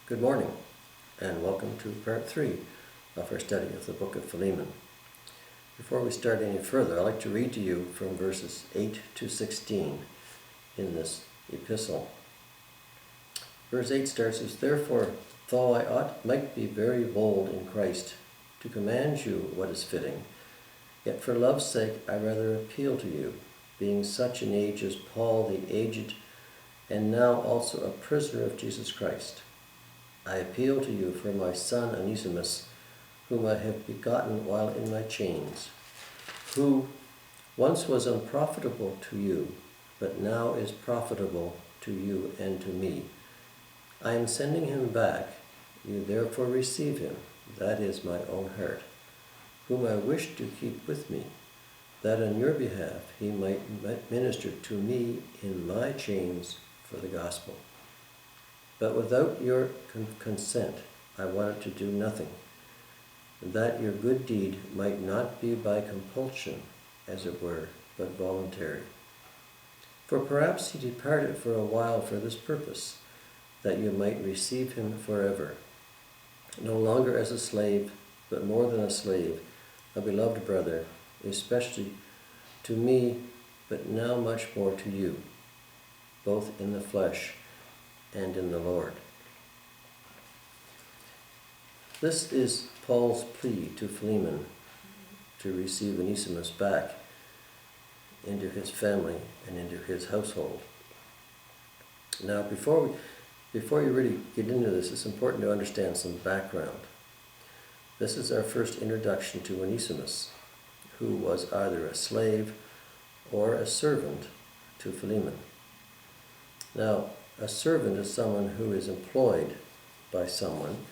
Good morning, and welcome to part 3 of our study of the book of Philemon. Before we start any further, I'd like to read to you from verses 8 to 16 in this epistle. Verse 8 starts as, "Therefore, though I might be very bold in Christ to command you what is fitting, yet for love's sake I rather appeal to you, being such an age as Paul the aged, and now also a prisoner of Jesus Christ. I appeal to you for my son Onesimus, whom I have begotten while in my chains, who once was unprofitable to you, but now is profitable to you and to me. I am sending him back. You therefore receive him, that is my own heart, whom I wish to keep with me, that on your behalf he might minister to me in my chains for the gospel. But without your consent I wanted to do nothing, that your good deed might not be by compulsion, as it were, but voluntary. For perhaps he departed for a while for this purpose, that you might receive him forever, no longer as a slave, but more than a slave, a beloved brother, especially to me, but now much more to you, both in the flesh and in the Lord." This is Paul's plea to Philemon to receive Onesimus back into his family and into his household. Now, before you really get into this, it's important to understand some background. This is our first introduction to Onesimus, who was either a slave or a servant to Philemon. Now, a servant is someone who is employed by someone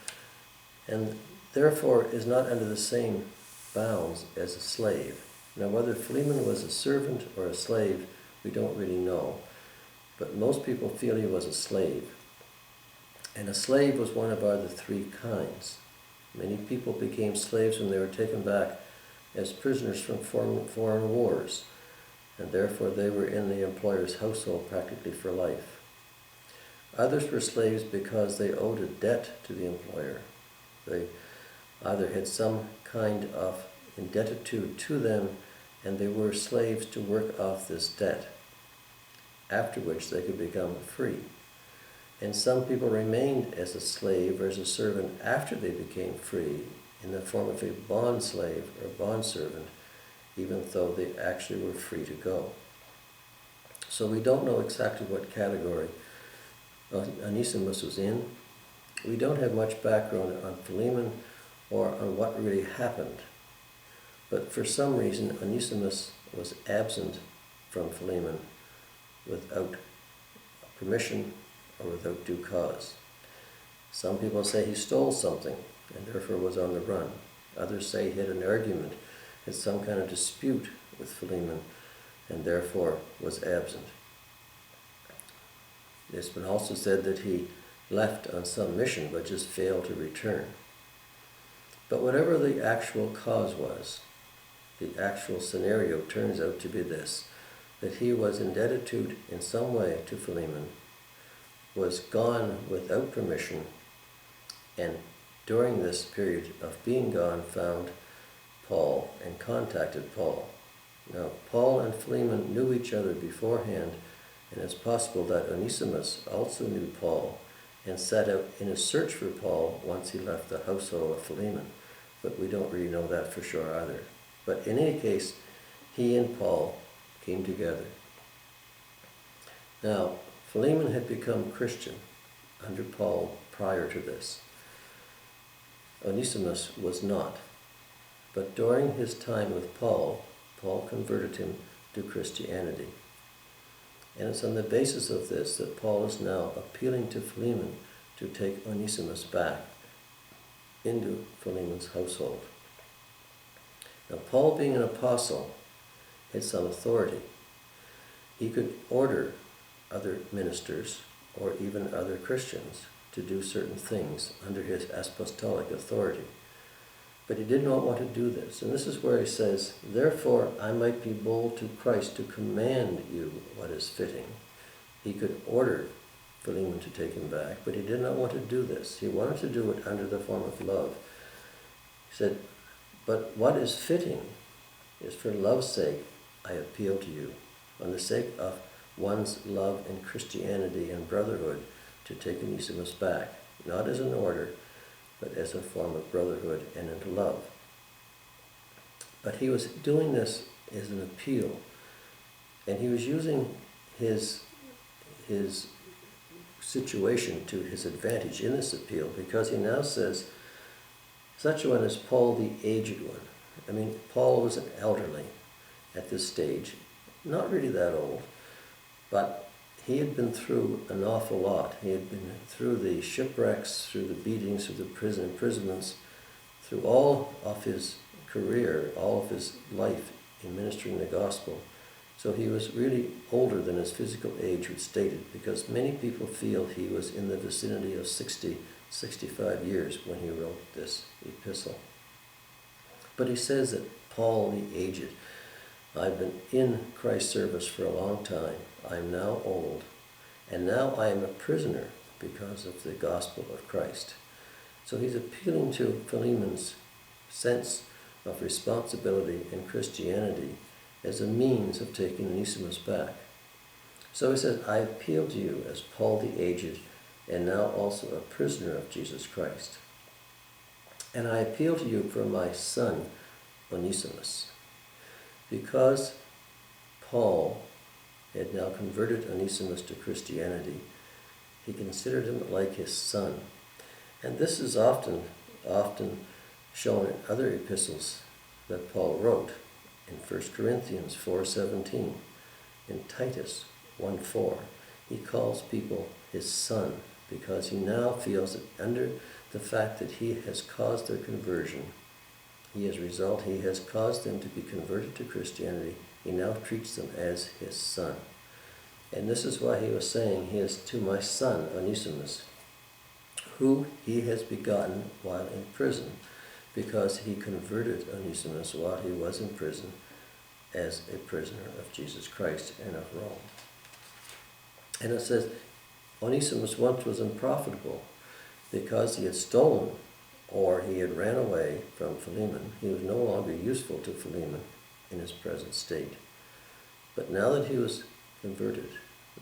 and therefore is not under the same bounds as a slave. Now, whether Philemon was a servant or a slave, we don't really know, but most people feel he was a slave. And a slave was one of the three kinds. Many people became slaves when they were taken back as prisoners from foreign wars, and therefore they were in the employer's household practically for life. Others were slaves because they owed a debt to the employer. They either had some kind of indebtitude to them, and they were slaves to work off this debt, after which they could become free. And some people remained as a slave or as a servant after they became free in the form of a bond slave or bond servant, even though they actually were free to go. So we don't know exactly what category Onesimus was in. We don't have much background on Philemon or on what really happened. But for some reason, Onesimus was absent from Philemon without permission or without due cause. Some people say he stole something and therefore was on the run. Others say he had an argument, had some kind of dispute with Philemon, and therefore was absent. It's been also said that he left on some mission but just failed to return. But whatever the actual cause was, the actual scenario turns out to be this, that he was indebted to in some way to Philemon, was gone without permission, and during this period of being gone found Paul and contacted Paul. Now, Paul and Philemon knew each other beforehand, and it's possible that Onesimus also knew Paul and set out in a search for Paul once he left the household of Philemon. But we don't really know that for sure either. But in any case, he and Paul came together. Now, Philemon had become Christian under Paul prior to this. Onesimus was not. But during his time with Paul, Paul converted him to Christianity. And it's on the basis of this that Paul is now appealing to Philemon to take Onesimus back into Philemon's household. Now, Paul, being an apostle, had some authority. He could order other ministers or even other Christians to do certain things under his apostolic authority. But he did not want to do this. And this is where he says, "Therefore I might be bold to Christ to command you what is fitting." He could order Philemon to take him back, but he did not want to do this. He wanted to do it under the form of love. He said, but what is fitting is for love's sake I appeal to you, on the sake of one's love in Christianity and brotherhood, to take Onesimus back, not as an order, but as a form of brotherhood and into love. But he was doing this as an appeal, and he was using his situation to his advantage in this appeal, because he now says, such a one as Paul the aged one. I mean, Paul was an elderly at this stage, not really that old, but he had been through an awful lot. He had been through the shipwrecks, through the beatings, through the imprisonments, through all of his career, all of his life in ministering the gospel. So he was really older than his physical age was stated, because many people feel he was in the vicinity of 60, 65 years when he wrote this epistle. But he says that Paul the aged, I've been in Christ's service for a long time. I am now old, and now I am a prisoner because of the gospel of Christ. So he's appealing to Philemon's sense of responsibility in Christianity as a means of taking Onesimus back. So he says, I appeal to you as Paul the aged, and now also a prisoner of Jesus Christ. And I appeal to you for my son, Onesimus. Because Paul had now converted Onesimus to Christianity, he considered him like his son. And this is often shown in other epistles that Paul wrote, in 1 Corinthians 4:17, in Titus 1:4. He calls people his son, because he now feels that under the fact that he has caused their conversion, he has caused them to be converted to Christianity, he now treats them as his son. And this is why he was saying, he is to my son, Onesimus, who he has begotten while in prison, because he converted Onesimus while he was in prison as a prisoner of Jesus Christ and of Rome. And it says, Onesimus once was unprofitable because he had stolen, or he had ran away from Philemon. He was no longer useful to Philemon in his present state. But now that he was converted,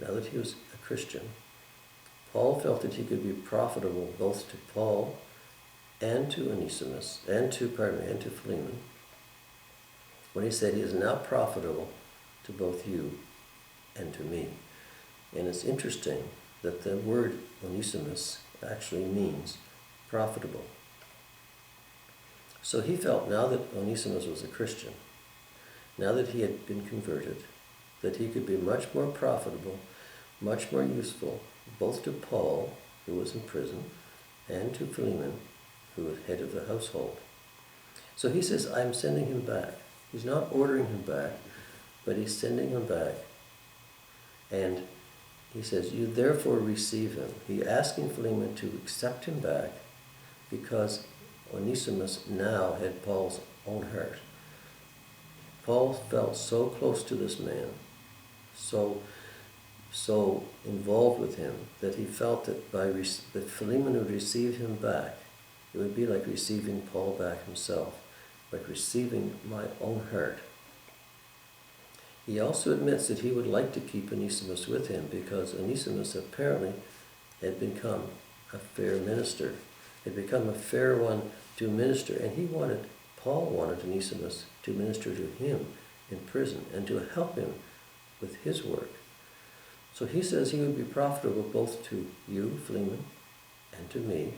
now that he was a Christian, Paul felt that he could be profitable both to Paul and to Onesimus, and to Philemon, when he said he is now profitable to both you and to me. And it's interesting that the word Onesimus actually means profitable. So he felt now that Onesimus was a Christian, now that he had been converted, that he could be much more profitable, much more useful, both to Paul, who was in prison, and to Philemon, who was head of the household. So he says, I'm sending him back. He's not ordering him back, but he's sending him back. And he says, you therefore receive him. He's asking Philemon to accept him back, because Onesimus now had Paul's own heart. Paul felt so close to this man, so involved with him, that he felt that that Philemon would receive him back. It would be like receiving Paul back himself, like receiving my own heart. He also admits that he would like to keep Onesimus with him, because Onesimus apparently had become a fair minister, had become a fair one to minister, and Paul wanted Onesimus to minister to him in prison and to help him with his work. So he says he would be profitable both to you, Philemon, and to me.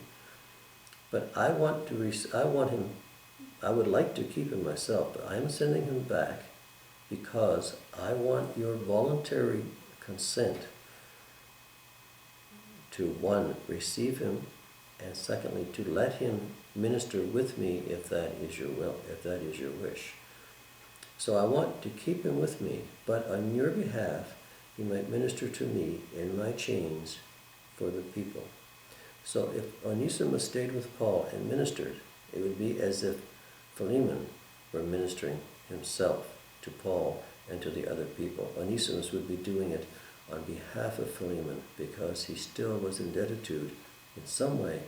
But I would like to keep him myself, but I'm sending him back because I want your voluntary consent to, one, receive him, and secondly, to let him minister with me if that is your will, if that is your wish. So I want to keep him with me, but on your behalf, he might minister to me in my chains for the people. So if Onesimus stayed with Paul and ministered, it would be as if Philemon were ministering himself to Paul and to the other people. Onesimus would be doing it on behalf of Philemon, because he still was indebted in some way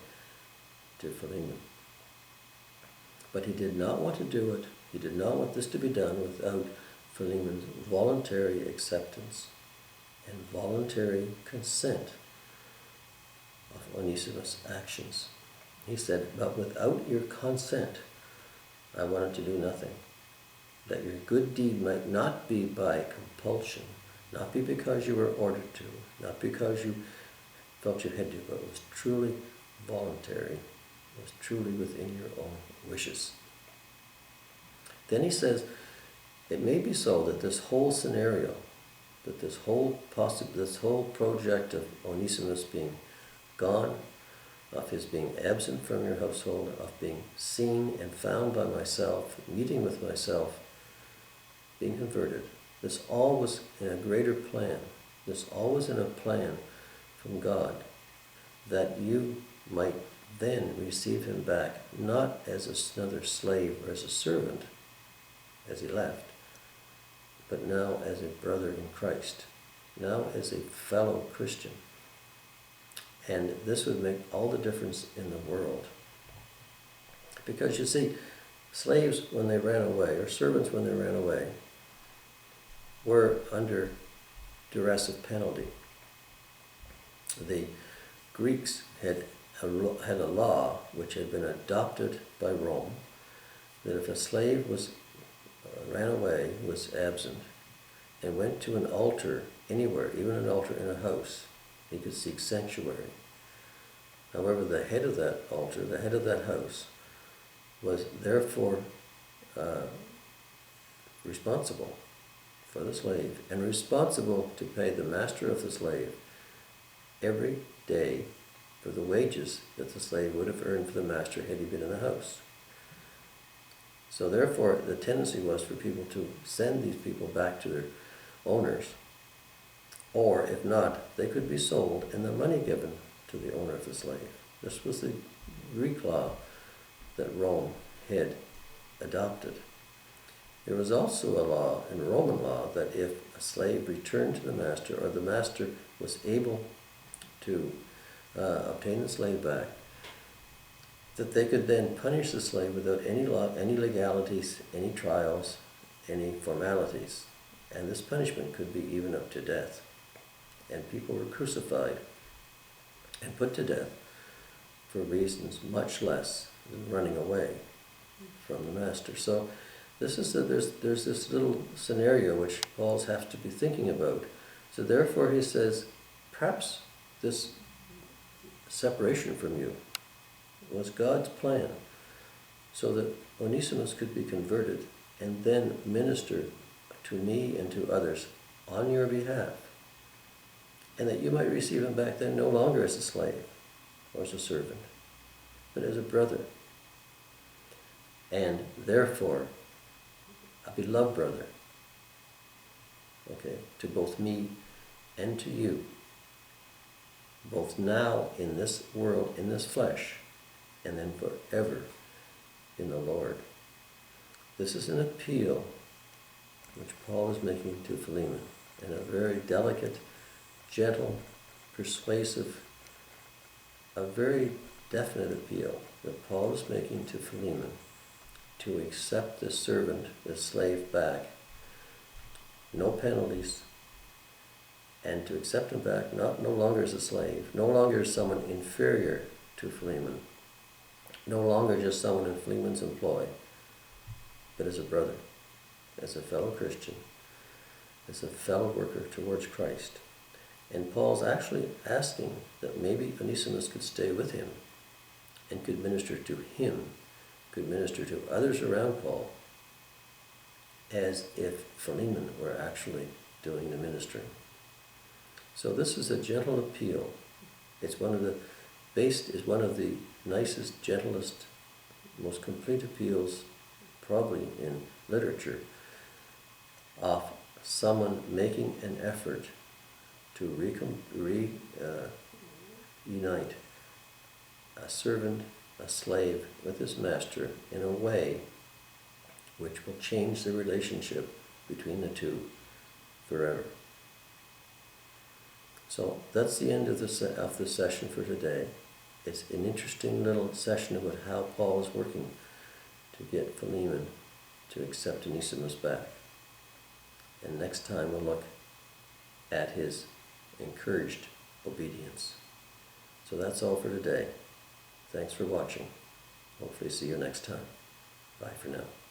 to Philemon. But he did not want to do it. He did not want this to be done without Philemon's voluntary acceptance and voluntary consent of Onesimus' actions. He said, but without your consent, I wanted to do nothing. That your good deed might not be by compulsion, not be because you were ordered to, not because you felt you had to, but it was truly voluntary. It was truly within your own wishes. Then he says, it may be so that this whole scenario, that this whole project of Onesimus being gone, of his being absent from your household, of being seen and found by myself, meeting with myself, being converted, this all was in a greater plan. This all was in a plan from God, that you might then receive him back, not as another slave or as a servant, as he left, but now as a brother in Christ, now as a fellow Christian. And this would make all the difference in the world. Because you see, slaves when they ran away, or servants when they ran away, were under duress of penalty. The Greeks had a law which had been adopted by Rome, that if a slave ran away, was absent, and went to an altar anywhere, even an altar in a house, he could seek sanctuary. However, the head of that altar, the head of that house, was therefore responsible for the slave, and responsible to pay the master of the slave every day for the wages that the slave would have earned for the master had he been in the house. So therefore, the tendency was for people to send these people back to their owners, or if not, they could be sold and the money given to the owner of the slave. This was the Greek law that Rome had adopted. There was also a law in Roman law that if a slave returned to the master, or the master was able to obtain the slave back, that they could then punish the slave without any legalities, any trials, any formalities. And this punishment could be even up to death. And people were crucified and put to death for reasons much less than running away from the master. So this is there's this little scenario which Paul's have to be thinking about. So therefore he says, perhaps this separation from you was God's plan, so that Onesimus could be converted and then minister to me and to others on your behalf, and that you might receive him back then no longer as a slave or as a servant, but as a brother, and therefore a beloved brother, okay, to both me and to you, both now in this world, in this flesh, and then forever in the Lord. This is an appeal which Paul is making to Philemon, and a very delicate, gentle, persuasive, a very definite appeal that Paul is making to Philemon to accept this servant, this slave back, no penalties, and to accept him back no longer as a slave, no longer as someone inferior to Philemon, no longer just someone in Philemon's employ, but as a brother, as a fellow Christian, as a fellow worker towards Christ. And Paul's actually asking that maybe Onesimus could stay with him and could minister to him, could minister to others around Paul, as if Philemon were actually doing the ministering. So this is a gentle appeal. It's one of the nicest, gentlest, most complete appeals probably in literature of someone making an effort to reunite a servant, a slave with his master in a way which will change the relationship between the two forever. So that's the end of the session for today. It's an interesting little session about how Paul is working to get Philemon to accept Onesimus back. And next time we'll look at his encouraged obedience. So that's all for today. Thanks for watching. Hopefully see you next time. Bye for now.